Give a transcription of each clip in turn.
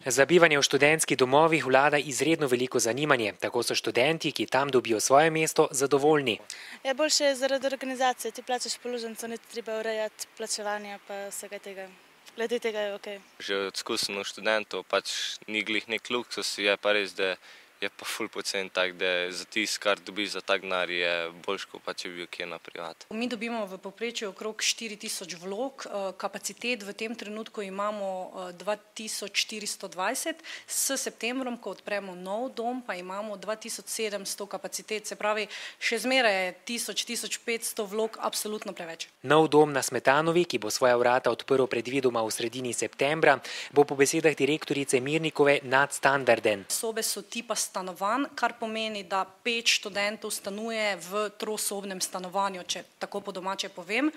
Za bivanje v študentskih domovih vlada izredno veliko zanimanje, tako so študenti, ki tam dobijo svoje mesto, zadovoljni. Je boljše zaradi organizacije, ti plačaš položnico, ni treba urejati plačevanja pa vsega tega. Glede tega je okej. Že od izkušenj študentov pač ni glih nek luksus, je pa res, da je pa ful poceni, tako da za tisto, kar dobiš za tak denar, je boljše, kot pa če bi bil kje na privat. Mi dobimo v povprečju okrog 4000 vlog, kapacitet v tem trenutku imamo 2420, s septembrom, ko odpremo nov dom, pa imamo 2700 kapacitet, se pravi, še zmeraj je 1000-1500 vlog absolutno preveč. Nov dom na Smetanovi, ki bo svoja vrata odprl predvidoma v sredini septembra, bo po besedah direktorice Mirnikove nadstandarden. Sobe so tipa stanovanj, kar pomeni, da 5 študentov stanuje v trosobnem stanovanju, če tako po domače povem.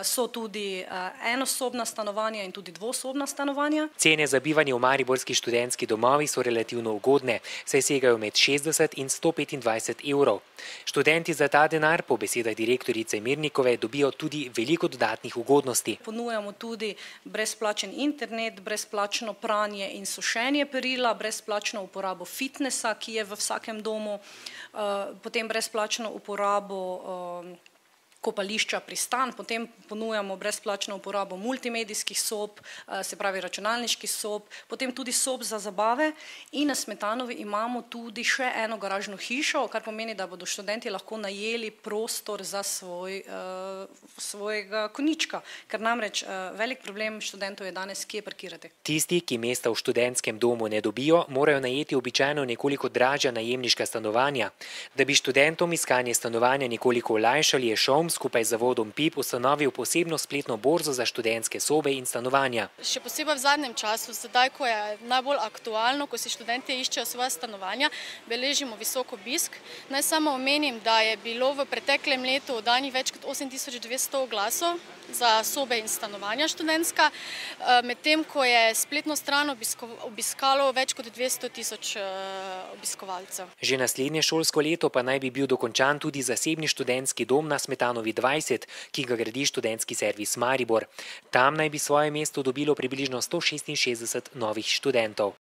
So tudi enosobna stanovanja in tudi dvosobna stanovanja. Cene za bivanje v mariborskih študentskih domovih so relativno ugodne, saj segajo med 60 in 125 evrov. Študenti za ta denar, po besedah direktorice Mirnikove, dobijo tudi veliko dodatnih ugodnosti. Ponujamo tudi brezplačen internet, brezplačno pranje in sušenje perila, brezplačno uporabo fitnesa, ki je v vsakem domu, potem brezplačno uporabo kopališča Pristan, potem ponujamo brezplačno uporabo multimedijskih sob, se pravi računalniških sob, potem tudi sob za zabave in na Smetanovi imamo tudi še eno garažno hišo, kar pomeni, da bodo študenti lahko najeli prostor za svojega konjička, ker namreč velik problem študentov je danes, kje parkirati. Tisti, ki mesta v študentskem domu ne dobijo, morajo najeti običajno nekoliko dražja najemniška stanovanja. Da bi študentom iskanje stanovanja nekoliko olajšali, je ŠOM skupaj z zavodom PIP ustanovil posebno spletno borzo za študentske sobe in stanovanja. Še posebej v zadnjem času, zdaj, ko je najbolj aktualno, ko si študenti iščejo svoja stanovanja, beležimo visok obisk. Naj samo omenim, da je bilo v preteklem letu oddanih več kot 8200 oglasov za sobe in stanovanja študentska, medtem ko je spletno stran obiskalo več kot 200 000 obiskovalcev. Že naslednje šolsko leto pa naj bi bil dokončan tudi zasebni študentski dom na Smetanovi 20, ki ga gradi študentski servis Maribor. Tam naj bi svoje mesto dobilo približno 166 novih študentov.